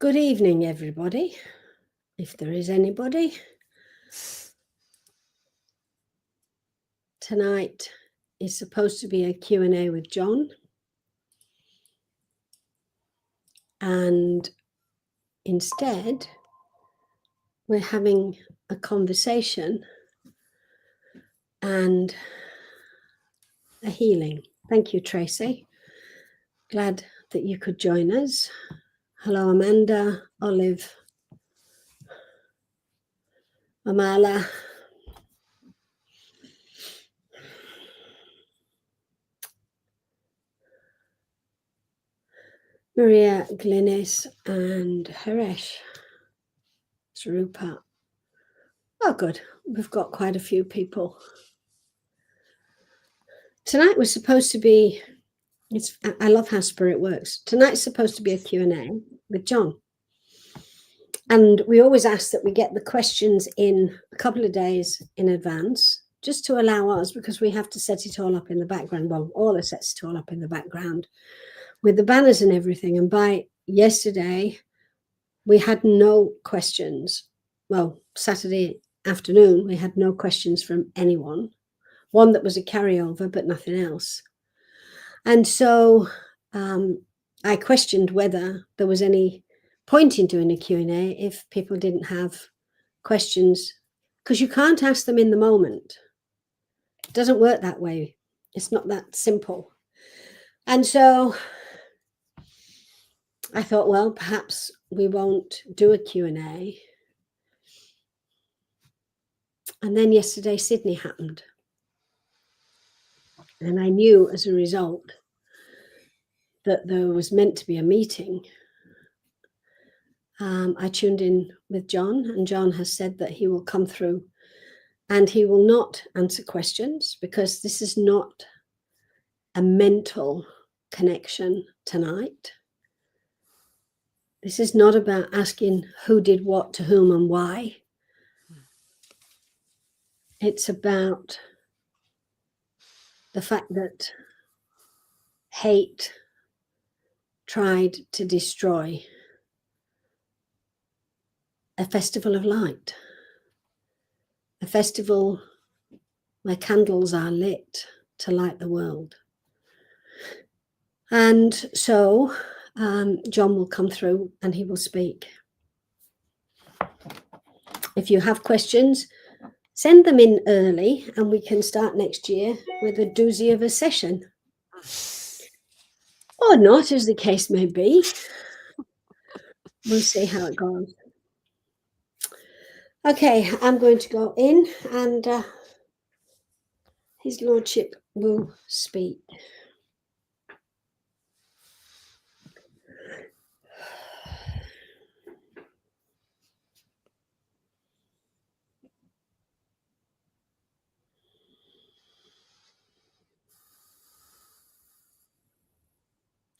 Good evening, everybody, if there is anybody. Tonight is supposed to be a Q&A with John. And instead, we're having a conversation and a healing. Thank you, Tracy. Glad that you could join us. Hello, Amanda, Olive, Amala. Maria, Glynis, and Haresh. Sarupa. Oh, good. We've got quite a few people. Tonight was supposed to be, I love how spirit works. Tonight's supposed to be a Q&A with John. And we always ask that we get the questions in a couple of days in advance, just to allow us, because we have to set it all up in the background. Well, Orla sets it all up in the background with the banners and everything. And by yesterday, we had no questions. Well, Saturday afternoon, we had no questions from anyone. One that was a carryover, but nothing else. And so I questioned whether there was any point in doing a Q&A if people didn't have questions, because you can't ask them in the moment. It doesn't work that way. It's not that simple. And so I thought, well, perhaps we won't do a Q&A. And then yesterday, Sydney happened. And I knew as a result that there was meant to be a meeting. I tuned in with John, and John has said that he will come through and he will not answer questions, because this is not a mental connection tonight. This is not about asking who did what to whom and why. It's about the fact that hate tried to destroy a festival of light, a festival where candles are lit to light the world. And so John will come through and he will speak. If you have questions, send them in early and we can start next year with a doozy of a session. Or not, as the case may be. We'll see how it goes. Okay, I'm going to go in and His Lordship will speak.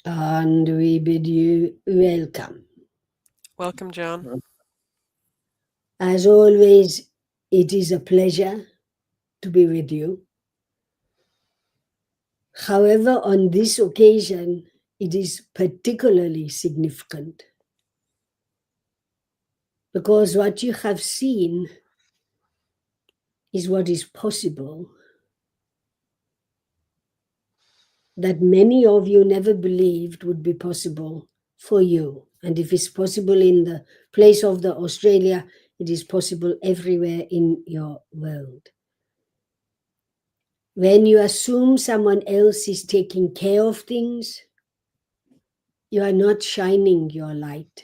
And we bid you welcome. Welcome, John. As always, it is a pleasure to be with you. However, on this occasion, it is particularly significant because what you have seen is what is possible, that many of you never believed would be possible for you. And if it's possible in the place of the Australia, it is possible everywhere in your world. When you assume someone else is taking care of things, you are not shining your light.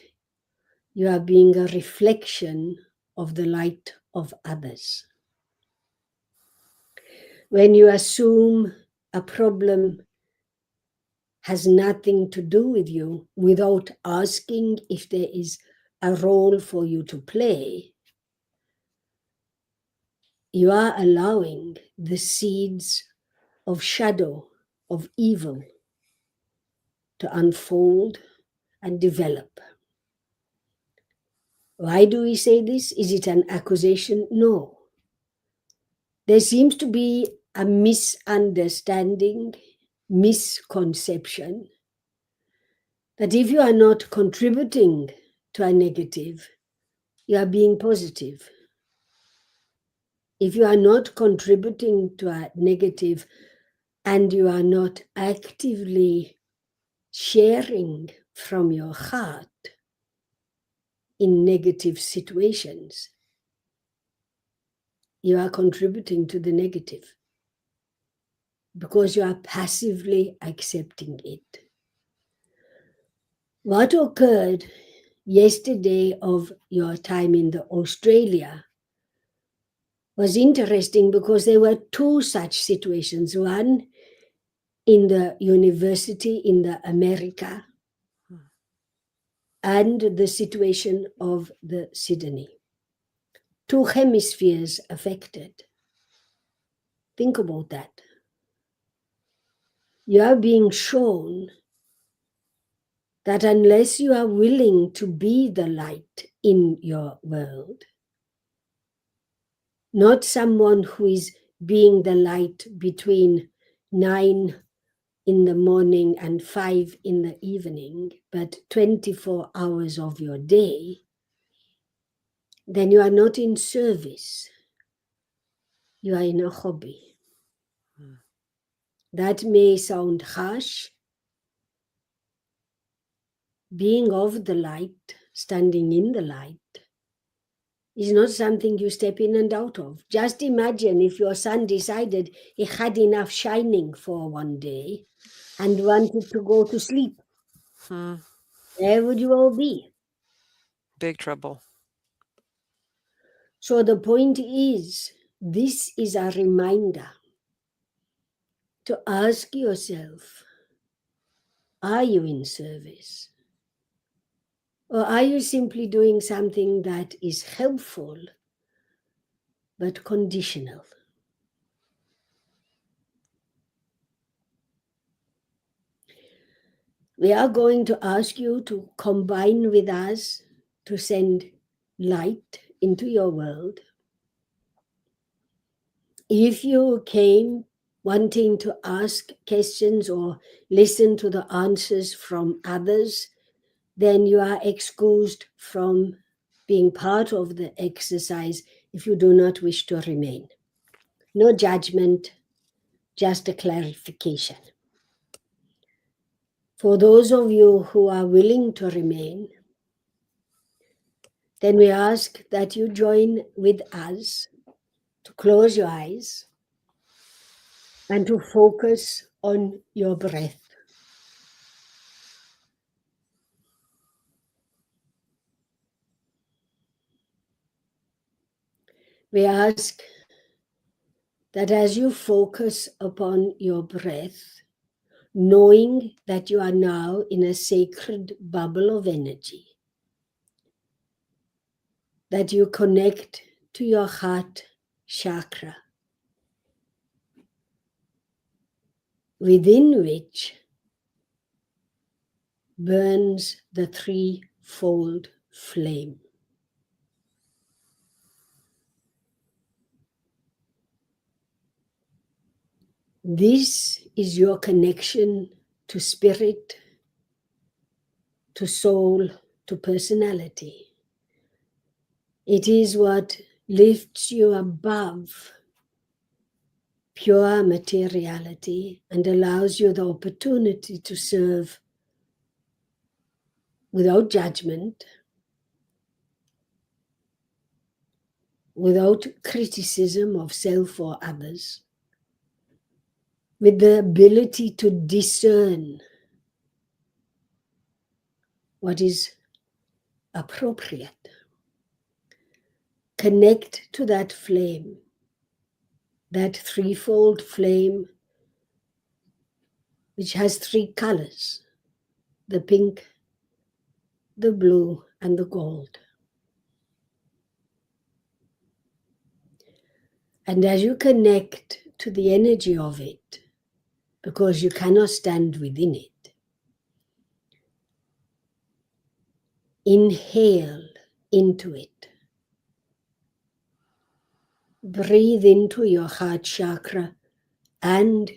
You are being a reflection of the light of others. When you assume a problem has nothing to do with you without asking if there is a role for you to play, you are allowing the seeds of shadow, of evil, to unfold and develop. Why do we say this? Is it an accusation? No. There seems to be a misunderstanding, misconception, that if you are not contributing to a negative, you are being positive. If you are not contributing to a negative and you are not actively sharing from your heart in negative situations, you are contributing to the negative because you are passively accepting it. What occurred yesterday of your time in the Australia was interesting because there were two such situations. One in the university in the America and the situation of the Sydney. Two hemispheres affected. Think about that. You are being shown that unless you are willing to be the light in your world, not someone who is being the light between 9 in the morning and 5 in the evening, but 24 hours of your day, then you are not in service. You are in a hobby. That may sound harsh. Being of the light, standing in the light, is not something you step in and out of. Just imagine if your son decided he had enough shining for one day and wanted to go to sleep. Where would you all be? Big trouble. So the point is, this is a reminder to ask yourself, are you in service? Or are you simply doing something that is helpful but conditional? We are going to ask you to combine with us to send light into your world. If you came wanting to ask questions or listen to the answers from others, then you are excused from being part of the exercise if you do not wish to remain. No judgment, just a clarification. For those of you who are willing to remain, then we ask that you join with us to close your eyes and to focus on your breath. We ask that as you focus upon your breath, knowing that you are now in a sacred bubble of energy, that you connect to your heart chakra, within which burns the threefold flame. This is your connection to spirit, to soul, to personality. It is what lifts you above pure materiality and allows you the opportunity to serve without judgment, without criticism of self or others, with the ability to discern what is appropriate. Connect to that flame, that threefold flame, which has 3 colors, the pink, the blue, and the gold. And as you connect to the energy of it, because you cannot stand within it, inhale into it. Breathe into your heart chakra and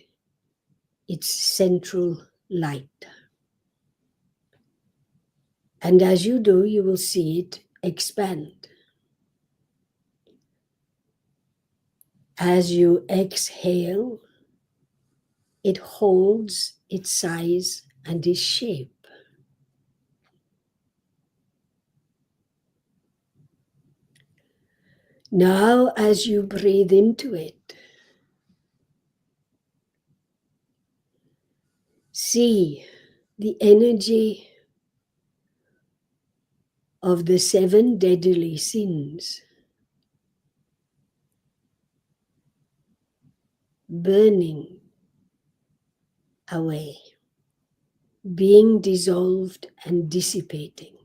its central light. And as you do, you will see it expand. As you exhale, it holds its size and its shape. Now, as you breathe into it, see the energy of the 7 deadly sins burning away, being dissolved and dissipating.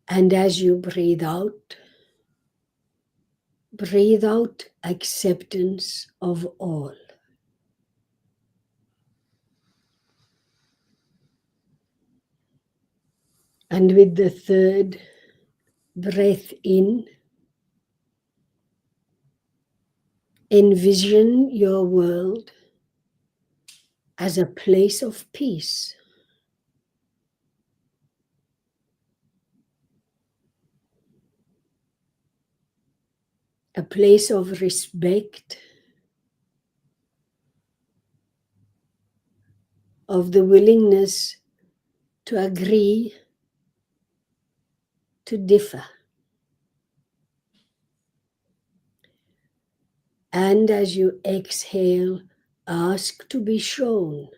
And as you breathe out acceptance of all. And with the 3rd breath in, envision your world as a place of peace. A place of respect, of the willingness to agree, to differ. And as you exhale, ask to be shown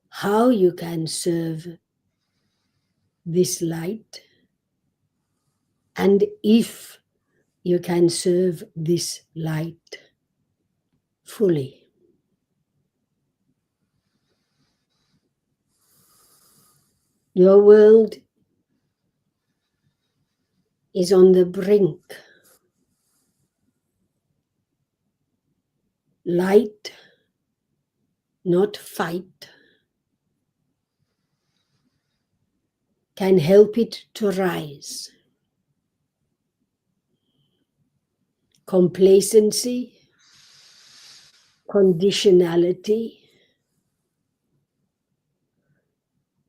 how you can serve this light, and if you can serve this light fully. Your world is on the brink. Light, not fight, can help it to rise. Complacency, conditionality,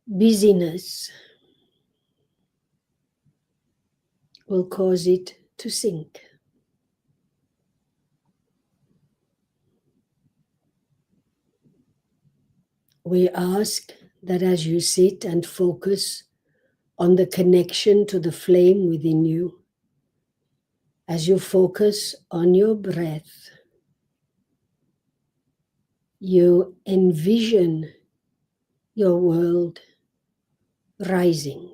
busyness will cause it to sink. We ask that as you sit and focus on the connection to the flame within you, as you focus on your breath, you envision your world rising.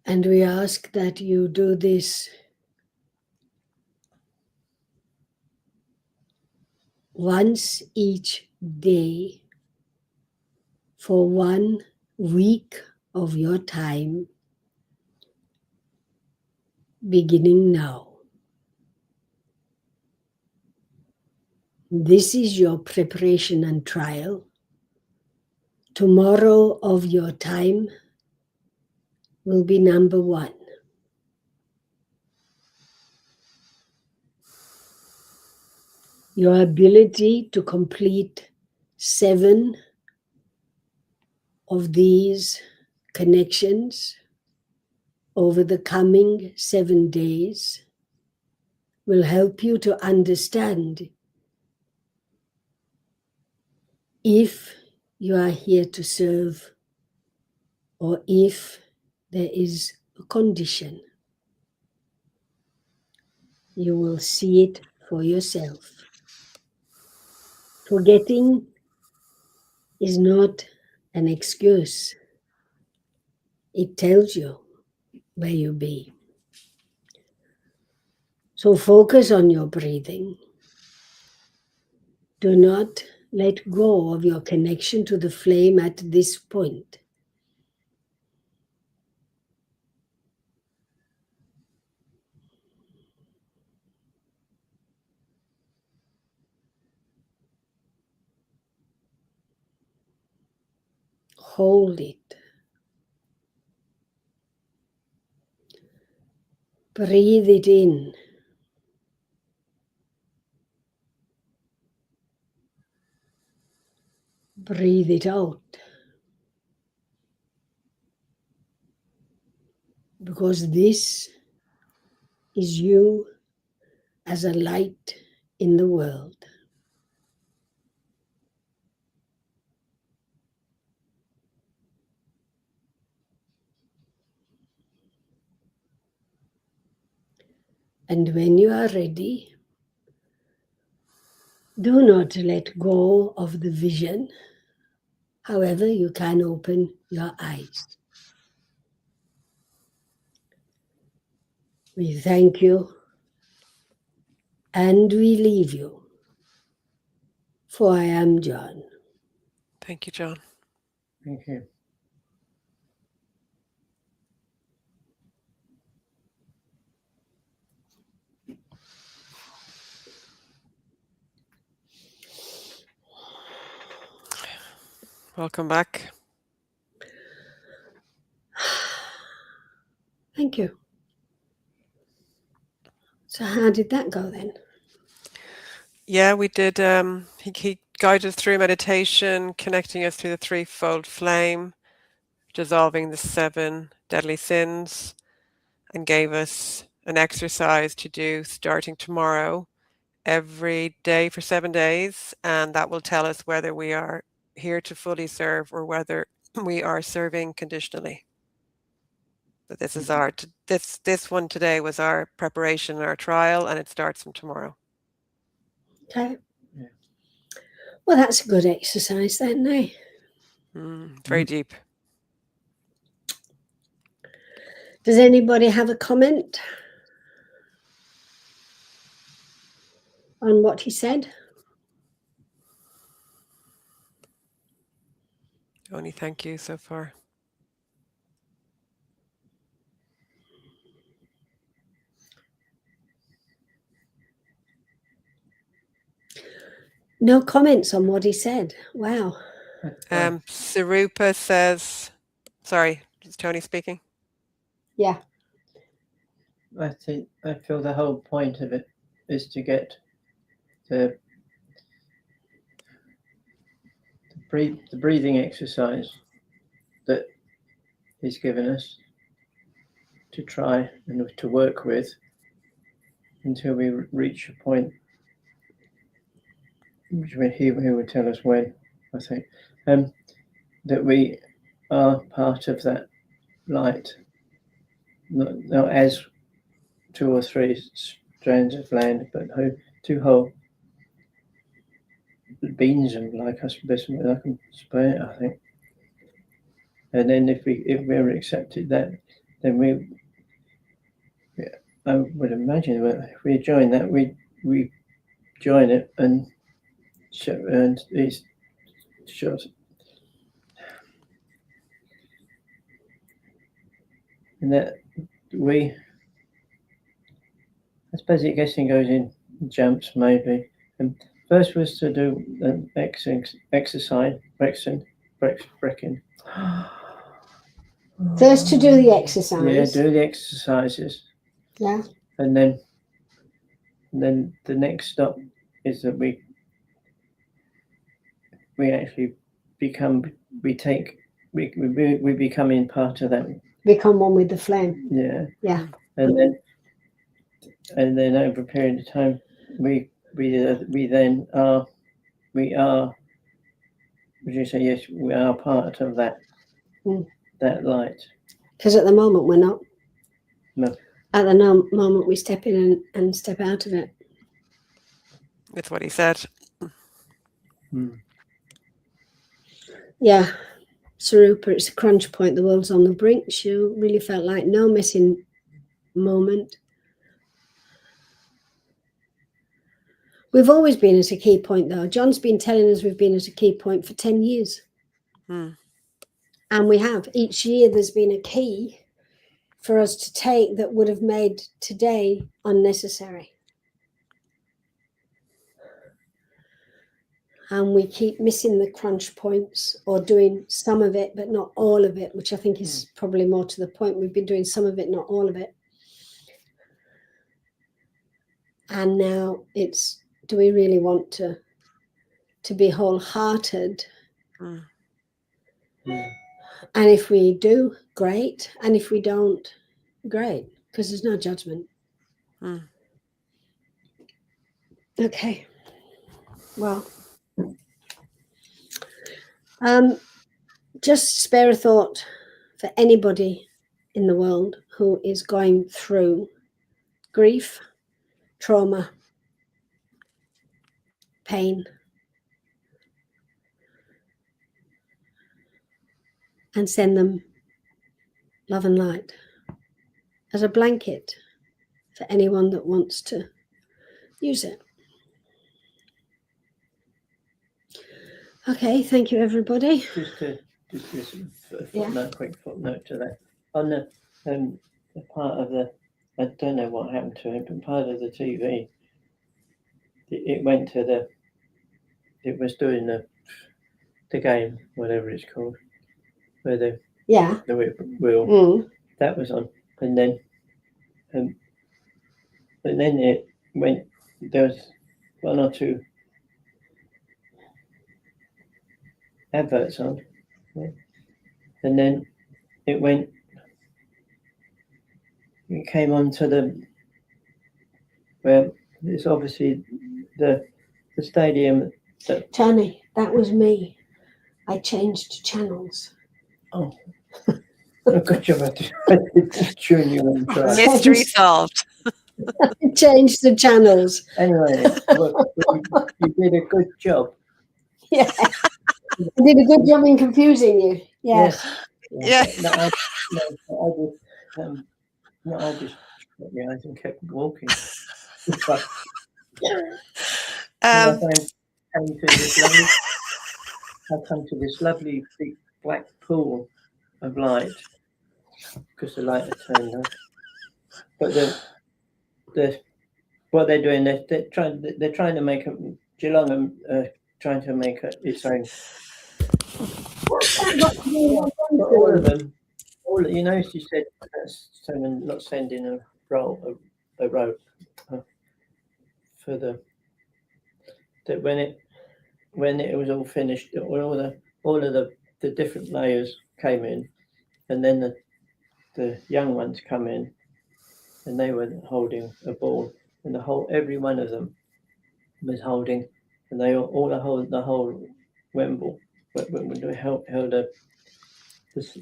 And we ask that you do this once each day for 1 week of your time, beginning now. This is your preparation and trial. Tomorrow of your time will be number 1. Your ability to complete 7 of these connections over the coming 7 days will help you to understand if you are here to serve or if there is a condition. You will see it for yourself. Forgetting is not an excuse. It tells you where you be. So focus on your breathing. Do not let go of your connection to the flame at this point. Hold it. Breathe it in. Breathe it out. Because this is you as a light in the world. And when you are ready, do not let go of the vision. However, you can open your eyes. We thank you and we leave you. For I am John. Thank you, John. Thank you. Welcome back. Thank you. So how did that go then? Yeah, we did. He guided us through meditation, connecting us through the threefold flame, dissolving the 7 deadly sins, and gave us an exercise to do starting tomorrow, every day for 7 days, and that will tell us whether we are here to fully serve or whether we are serving conditionally. But this is our this one today was our preparation, our trial, and it starts from tomorrow. Okay. Yeah. Well, that's a good exercise then, eh? Very deep. Does anybody have a comment on what he said? Only thank you so far. No comments on what he said. Wow. Sarupa says, sorry, is Tony speaking? Yeah. I feel the whole point of it is to get the breathing exercise that he's given us to try and to work with until we reach a point which he will tell us when, I think, that we are part of that light, not as 2 or 3 strands of land, but 2 whole beans of like us, best I can spare it, I think. And then if we're accepted that, then I would imagine that if we join that, we join it and it's short. And that I suppose it goes in jumps maybe. And first was to do an exercise, Brecken. First to do the exercise. Yeah, do the exercises. Yeah. And then the next stop is that we actually we becoming part of that. Become one with the flame. Yeah. Yeah. And then over a period of time, we then are. Would you say yes? We are part of that. That light. Because at the moment we're not. No. At the moment we step in and step out of it. That's what he said. Yeah, Sarupa, it's a crunch point. The world's on the brink. She really felt like no missing moment. We've always been at a key point, though. John's been telling us we've been at a key point for 10 years. Mm. And we have. Each year there's been a key for us to take that would have made today unnecessary. And we keep missing the crunch points or doing some of it, but not all of it, which I think is probably more to the point. We've been doing some of it, not all of it. And now it's, do we really want to be wholehearted? Mm. And if we do, great. And if we don't, great, because there's no judgment. Mm. Okay. Well, just spare a thought for anybody in the world who is going through grief, trauma, pain, and send them love and light as a blanket for anyone that wants to use it. Okay, thank you, everybody. Just a footnote, quick footnote to that. On the part of the, I don't know what happened to it, but part of the TV, it went to the, it was doing the game, whatever it's called, where the wheel, that was on, and then it went, there was one or two adverts on, and then it came on to the, where it's obviously the stadium that, Tony, that was me. I changed channels. oh, good job, I did tune you in. Mystery solved. I changed the channels. Anyway, you did a good job. Yeah. I did a good job in confusing you. Yes. Yeah. I just shut my eyes and kept walking. I come to this lovely big black pool of light because the light had turned off. But what they're doing, they're trying to make Geelong trying to make its own. All of them, you know, she said someone not sending a rope for that when it was all finished, all of the different layers came in, and then the young ones come in, and they were holding a ball, and every one of them was holding, and they all the whole Wembley held just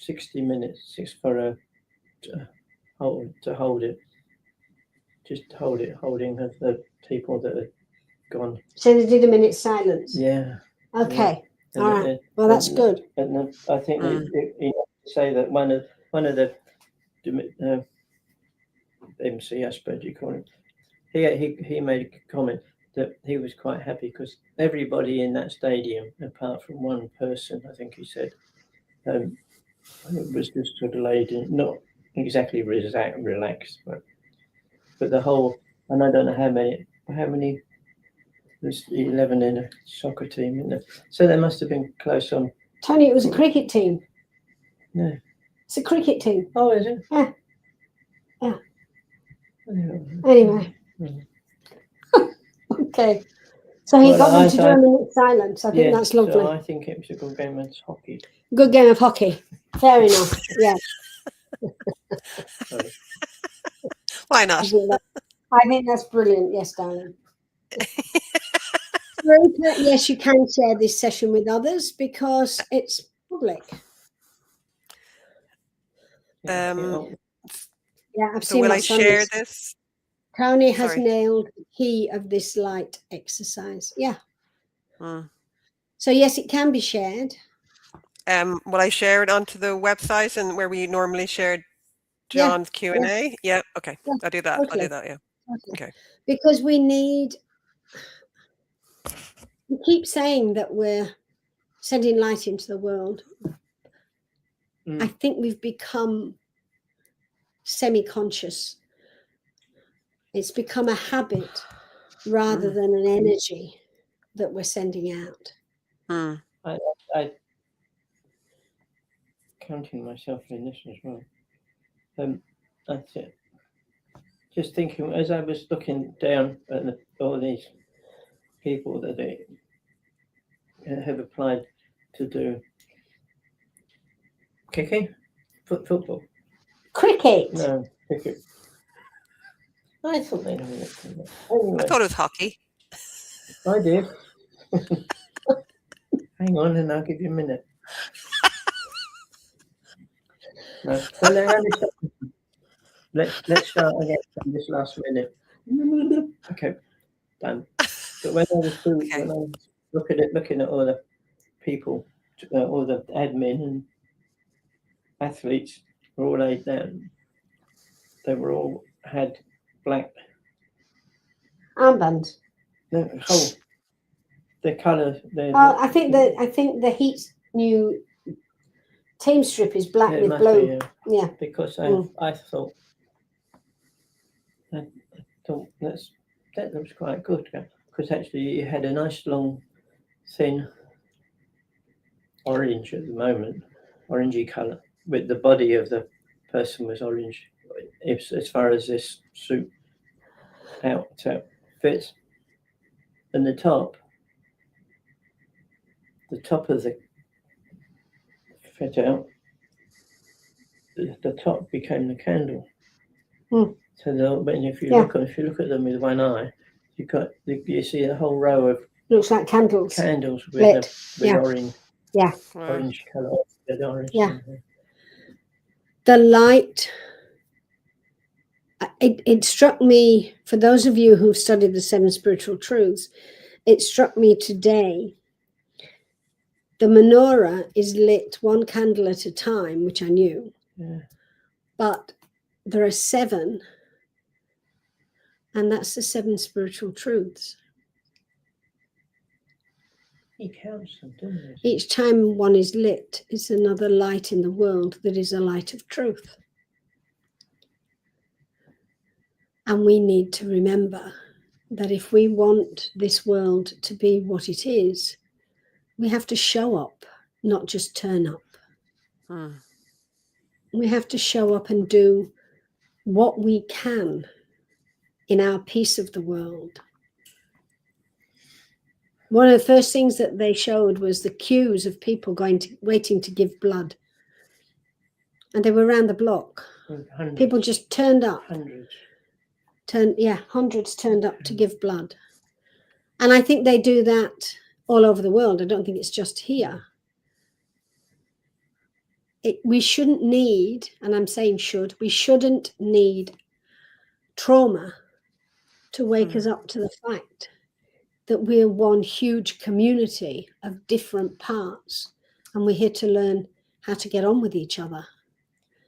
60 minutes for to hold it, holding the people that had gone. So they did a minute's silence. Yeah. Okay. Yeah. All right. Well, that's good. And I think you say that one of the MC, I suppose you call him. He made a comment that he was quite happy because everybody in that stadium, apart from one person, I think he said, it was just sort of laid in, not exactly relaxed, but the whole, and I don't know how many. There's 11 in a soccer team, isn't there? So they must have been close on. Tony, it was a cricket team. No. It's a cricket team. Oh, is it? Yeah. Yeah. Anyway. Okay. So he got them to do a minute's silence. I think that's lovely. So I think it was a good game of hockey. Good game of hockey. Fair enough. Yeah. Why not? I think that's brilliant. Yes, darling. Yes, you can share this session with others because it's public. Yeah, I've so seen. will I share this? Tony has nailed the key of this light exercise. Yeah. So yes, it can be shared. Will I share it onto the website and where we normally share Yeah, John's Q&A? Yeah, okay. Yeah, I'll do that. I'll totally. do that, yeah. Okay. Because we keep saying that we're sending light into the world. I think we've become semi-conscious. It's become a habit rather than an energy that we're sending out. Mm. I counting myself in this as well. That's it. Just thinking as I was looking down at all these people that they have applied to do kicking, football. Cricket. No, cricket. I thought they'd have looked at that. I Anyway, thought it was hockey. I did. Hang on, and I'll give you a minute. No, so let's start again from this last minute. Okay, done. But when I was looking at all the people, all the admin and athletes were all laid down. They were all had black. Armband. The colour. I think the Heat's new team strip is black with blue. Yeah. Because I thought that looks quite good, because actually you had a nice long thin orange at the moment, orangey colour, with the body of the person was orange, as far as this suit out fits, and the top of the fit out, the top became the candle. So if you look at them with one eye, you see a whole row of looks like candles with orange. Yeah. Orange colour. Orange. Yeah. The light. It struck me, for those of you who've studied the 7 spiritual truths, it struck me today. The menorah is lit one candle at a time, which I knew. Yeah. But there are 7, and that's the 7 spiritual truths. He counts them, doesn't he? Each time one is lit, it's another light in the world that is a light of truth. And we need to remember that if we want this world to be what it is, we have to show up, not just turn up. We have to show up and do what we can in our piece of the world. One of the first things that they showed was the queues of people waiting to give blood. And they were around the block. Hundreds. People just turned up. Hundreds. Hundreds turned up to give blood. And I think they do that all over the world. I don't think it's just here. We shouldn't need, and I'm saying we shouldn't need trauma to wake us up to the fact that we're one huge community of different parts, and we're here to learn how to get on with each other.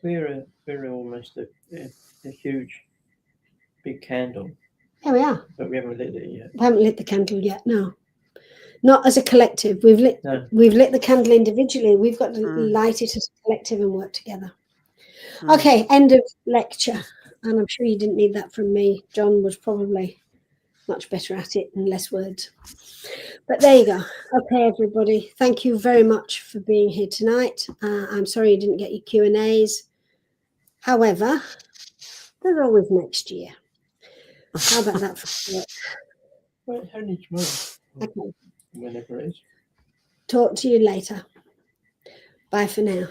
We're almost a huge, big candle. Here we are. But we haven't lit it yet. We haven't lit the candle yet, no. Not as a collective. We've lit the candle individually. We've got to light it as a collective and work together. Okay, end of lecture. And I'm sure you didn't need that from me. John was probably much better at it and less words. But there you go. Okay, everybody. Thank you very much for being here tonight. I'm sorry you didn't get your Q&As. However, there's always next year. How about that for work? Well, it's only tomorrow. Okay. Whenever it is. Talk to you later. Bye for now.